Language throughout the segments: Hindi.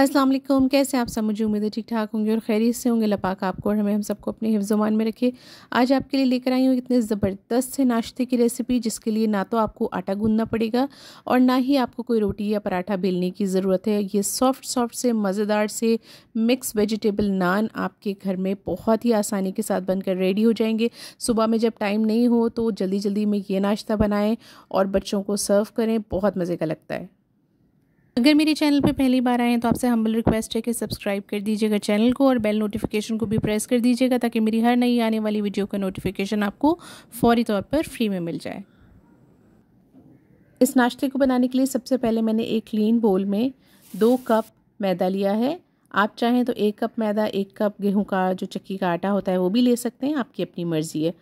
अस्सलाम वालेकुम। कैसे आप सब? मुझे उम्मीद है ठीक ठाक होंगे और खैरियत से होंगे। अल्लाह पाक आपको और हमें हम सबको अपने हिफ्ज़-ओ-मान में रखे। आज आपके लिए लेकर आई हूँ इतने ज़बरदस्त से नाश्ते की रेसिपी, जिसके लिए ना तो आपको आटा गूंदना पड़ेगा और ना ही आपको कोई रोटी या पराठा बेलने की ज़रूरत है। ये सॉफ्ट सॉफ्ट से मज़ेदार से मिक्स वेजिटेबल नान आपके घर में बहुत ही आसानी के साथ बनकर रेडी हो जाएंगे। सुबह में जब टाइम नहीं हो तो जल्दी जल्दी में ये नाश्ता बनाएं और बच्चों को सर्व करें, बहुत मज़े का लगता है। अगर मेरे चैनल पर पहली बार आए हैं तो आपसे हम्बल रिक्वेस्ट है कि सब्सक्राइब कर दीजिएगा चैनल को और बेल नोटिफिकेशन को भी प्रेस कर दीजिएगा, ताकि मेरी हर नई आने वाली वीडियो का नोटिफिकेशन आपको फौरी तौर पर फ्री में मिल जाए। इस नाश्ते को बनाने के लिए सबसे पहले मैंने एक क्लीन बोल में 2 कप मैदा लिया है। आप चाहें तो 1 कप मैदा 1 कप गेहूं का जो चक्की का आटा होता है वो भी ले सकते हैं, आपकी अपनी मर्ज़ी है।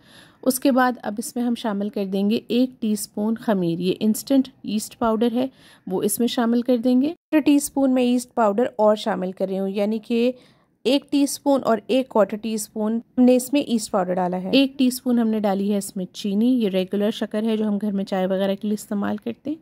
उसके बाद अब इसमें हम शामिल कर देंगे 1 टीस्पून खमीर, ये इंस्टेंट ईस्ट पाउडर है, वो इसमें शामिल कर देंगे। 1 टीस्पून मैं ईस्ट पाउडर और शामिल कर रही हूँ, यानी कि 1 टीस्पून और 1/4 टीस्पून हमने इसमें ईस्ट पाउडर डाला है। 1 टीस्पून हमने डाली है इसमें चीनी, ये रेगुलर शक्कर है जो हम घर में चाय वगैरह के लिए इस्तेमाल करते हैं।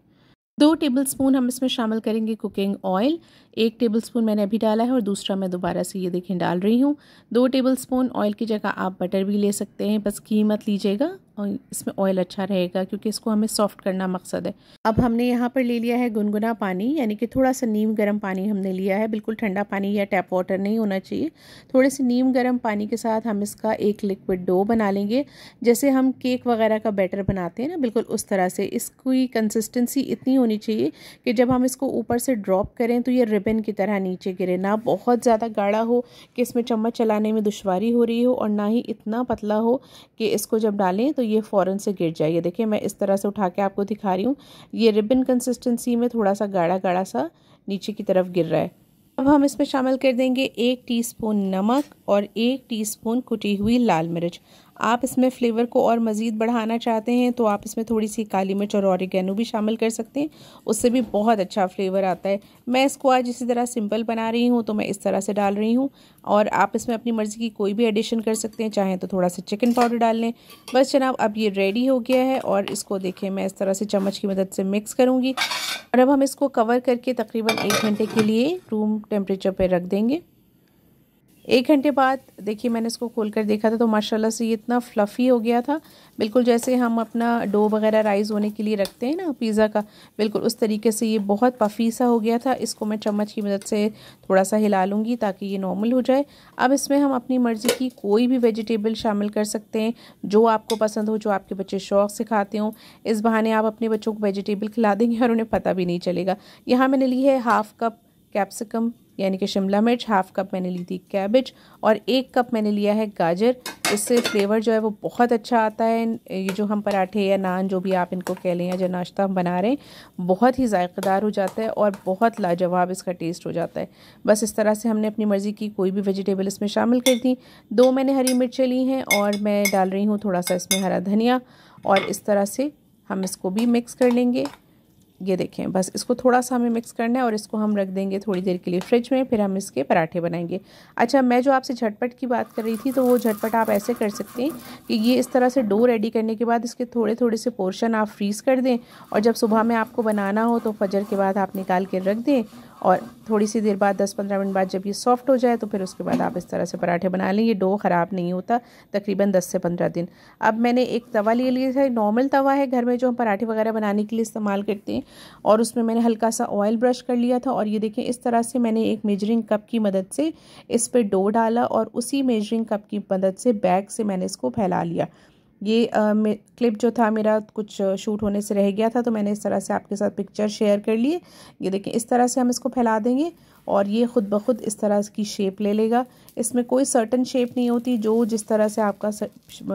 2 टेबलस्पून हम इसमें शामिल करेंगे कुकिंग ऑयल, 1 टेबलस्पून मैंने अभी डाला है और दूसरा मैं दोबारा से ये देखें डाल रही हूँ। 2 टेबलस्पून ऑयल की जगह आप बटर भी ले सकते हैं, बस घी मत लीजिएगा और इसमें ऑयल अच्छा रहेगा क्योंकि इसको हमें सॉफ्ट करना मकसद है। अब हमने यहाँ पर ले लिया है गुनगुना पानी, यानी कि थोड़ा सा नीम गर्म पानी हमने लिया है, बिल्कुल ठंडा पानी या टैप वाटर नहीं होना चाहिए। थोड़े से नीम गर्म पानी के साथ हम इसका एक लिक्विड डो बना लेंगे, जैसे हम केक वगैरह का बैटर बनाते हैं ना, बिल्कुल उस तरह से। इसकी कंसिस्टेंसी इतनी होनी चाहिए कि जब हम इसको ऊपर से ड्रॉप करें तो ये रिबन की तरह नीचे गिरे, ना बहुत ज़्यादा गाढ़ा हो कि इसमें चम्मच चलाने में दुश्वारी हो रही हो और ना ही इतना पतला हो कि इसको जब डालें तो ये फ़ौरन से गिर जाए। ये देखिए मैं इस तरह से उठा के आपको दिखा रही हूँ, ये रिबन कंसिस्टेंसी में थोड़ा सा गाढ़ा गाढ़ा सा नीचे की तरफ गिर रहा है। अब हम इसमें शामिल कर देंगे 1 टीस्पून नमक और 1 टीस्पून कुटी हुई लाल मिर्च। आप इसमें फ्लेवर को और मज़ीद बढ़ाना चाहते हैं तो आप इसमें थोड़ी सी काली मिर्च और ऑरिगेनो भी शामिल कर सकते हैं, उससे भी बहुत अच्छा फ्लेवर आता है। मैं इसको आज इसी तरह सिंपल बना रही हूँ तो मैं इस तरह से डाल रही हूँ, और आप इसमें अपनी मर्ज़ी की कोई भी एडिशन कर सकते हैं, चाहें तो थोड़ा सा चिकन पाउडर डाल लें। बस जनाब अब ये रेडी हो गया है और इसको देखें मैं इस तरह से चम्मच की मदद से मिक्स करूँगी और अब हम इसको कवर करके तकरीबन 1 घंटे के लिए रूम टेम्परेचर पर रख देंगे। 1 घंटे बाद देखिए मैंने इसको खोल कर देखा था तो माशाल्लाह से ये इतना फ्लफ़ी हो गया था, बिल्कुल जैसे हम अपना डो वगैरह राइज़ होने के लिए रखते हैं ना पिज़्ज़ा का, बिल्कुल उस तरीके से ये बहुत पफ़ी सा हो गया था। इसको मैं चम्मच की मदद से थोड़ा सा हिला लूँगी ताकि ये नॉर्मल हो जाए। अब इसमें हम अपनी मर्ज़ी की कोई भी वेजिटेबल शामिल कर सकते हैं जो आपको पसंद हो, जो आपके बच्चे शौक़ से खाते हों। इस बहाने आप अपने बच्चों को वेजिटेबल खिला देंगे और उन्हें पता भी नहीं चलेगा। यहाँ मैंने ली है 1/2 कप कैप्सिकम यानी कि शिमला मिर्च, 1/2 कप मैंने ली थी कैबेज और 1 कप मैंने लिया है गाजर। इससे फ्लेवर जो है वो बहुत अच्छा आता है। ये जो हम पराठे या नान जो भी आप इनको कह लें या जो नाश्ता हम बना रहे हैं, बहुत ही ज़ायक़ेदार हो जाता है और बहुत लाजवाब इसका टेस्ट हो जाता है। बस इस तरह से हमने अपनी मर्ज़ी की कोई भी वेजिटेबल इसमें शामिल कर दी। 2 मैंने हरी मिर्चें ली हैं और मैं डाल रही हूँ थोड़ा सा इसमें हरा धनिया, और इस तरह से हम इसको भी मिक्स कर लेंगे। ये देखें बस इसको थोड़ा सा हमें मिक्स करना है और इसको हम रख देंगे थोड़ी देर के लिए फ्रिज में, फिर हम इसके पराठे बनाएंगे। अच्छा, मैं जो आपसे झटपट की बात कर रही थी तो वो झटपट आप ऐसे कर सकते हैं कि ये इस तरह से डो रेडी करने के बाद इसके थोड़े थोड़े से पोर्शन आप फ्रीज़ कर दें और जब सुबह में आपको बनाना हो तो फजर के बाद आप निकाल के रख दें और थोड़ी सी देर बाद 10-15 मिनट बाद जब ये सॉफ्ट हो जाए तो फिर उसके बाद आप इस तरह से पराठे बना लें। ये डो ख़राब नहीं होता तकरीबन 10 से 15 दिन। अब मैंने एक तवा ले लिया है, नॉर्मल तवा है घर में जो हम पराठे वगैरह बनाने के लिए इस्तेमाल करते हैं, और उसमें मैंने हल्का सा ऑयल ब्रश कर लिया था और ये देखें इस तरह से मैंने एक मेजरिंग कप की मदद से इस पर डो डाला और उसी मेजरिंग कप की मदद से बैग से मैंने इसको फैला लिया। ये क्लिप जो था मेरा कुछ शूट होने से रह गया था तो मैंने इस तरह से आपके साथ पिक्चर शेयर कर लिए। ये देखें इस तरह से हम इसको फैला देंगे और ये ख़ुद ब खुद इस तरह की शेप ले लेगा। इसमें कोई सर्टन शेप नहीं होती, जो जिस तरह से आपका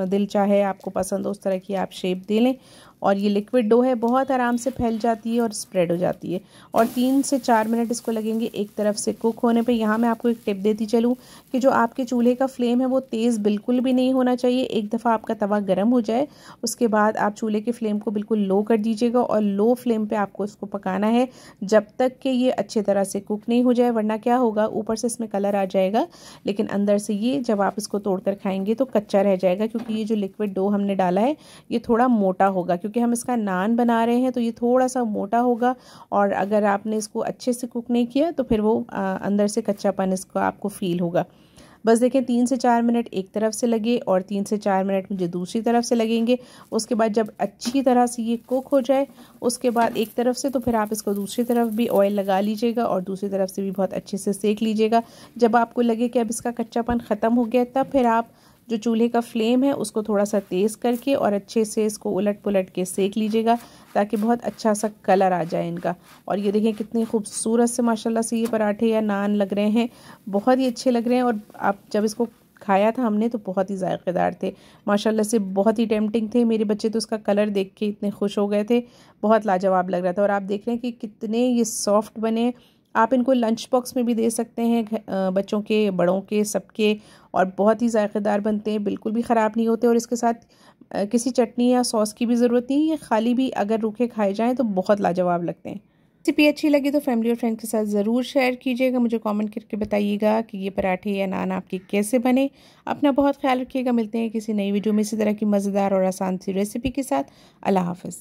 दिल चाहे, आपको पसंद हो उस तरह की आप शेप दे लें। और ये लिक्विड डो है, बहुत आराम से फैल जाती है और स्प्रेड हो जाती है। और 3 से 4 मिनट इसको लगेंगे एक तरफ से कुक होने पे। यहाँ मैं आपको एक टिप देती चलूँ कि जो आपके चूल्हे का फ्लेम है वो तेज़ बिल्कुल भी नहीं होना चाहिए। एक दफ़ा आपका तवा गर्म हो जाए उसके बाद आप चूल्हे के फ्लेम को बिल्कुल लो कर दीजिएगा और लो फ्लेम पे आपको इसको पकाना है जब तक कि ये अच्छी तरह से कुक नहीं हो जाए, वरना क्या होगा ऊपर से इसमें कलर आ जाएगा लेकिन अंदर से ये जब आप इसको तोड़ कर खाएंगे तो कच्चा रह जाएगा, क्योंकि ये जो लिक्विड डो हमने डाला है ये थोड़ा मोटा होगा, क्योंकि हम इसका नान बना रहे हैं तो ये थोड़ा सा मोटा होगा, और अगर आपने इसको अच्छे से कुक नहीं किया तो फिर वो अंदर से कच्चापन इसको आपको फ़ील होगा। बस देखें 3 से 4 मिनट एक तरफ से लगे और 3 से 4 मिनट मुझे दूसरी तरफ से लगेंगे। उसके बाद जब अच्छी तरह से ये कुक हो जाए उसके बाद एक तरफ से, तो फिर आप इसको दूसरी तरफ भी ऑयल लगा लीजिएगा और दूसरी तरफ से भी बहुत अच्छे से सेक लीजिएगा। जब आपको लगे कि अब इसका कच्चापन ख़त्म हो गया तब फिर आप जो चूल्हे का फ्लेम है उसको थोड़ा सा तेज़ करके और अच्छे से इसको उलट पुलट के सेक लीजिएगा ताकि बहुत अच्छा सा कलर आ जाए इनका। और ये देखें कितनी खूबसूरत से माशाल्लाह से ये पराठे या नान लग रहे हैं, बहुत ही अच्छे लग रहे हैं। और आप जब इसको खाया था हमने तो बहुत ही जायकेदार थे माशाल्लाह से, बहुत ही टेम्पटिंग थे। मेरे बच्चे तो उसका कलर देख के इतने खुश हो गए थे, बहुत लाजवाब लग रहा था। और आप देख रहे हैं कि कितने ये सॉफ्ट बने। आप इनको लंच बॉक्स में भी दे सकते हैं, बच्चों के बड़ों के सबके, और बहुत ही जायकेदार बनते हैं, बिल्कुल भी ख़राब नहीं होते। और इसके साथ किसी चटनी या सॉस की भी ज़रूरत नहीं है, ये खाली भी अगर रूखे खाए जाएँ तो बहुत लाजवाब लगते हैं। रेसिपी अच्छी लगी तो फैमिली और फ्रेंड के साथ ज़रूर शेयर कीजिएगा। मुझे कमेंट करके बताइएगा कि ये पराठे या नान आपके कैसे बने। अपना बहुत ख्याल रखिएगा। मिलते हैं किसी नई वीडियो में इसी तरह की मज़ेदार और आसान सी रेसिपी के साथ। अल्लाह हाफ़िज़।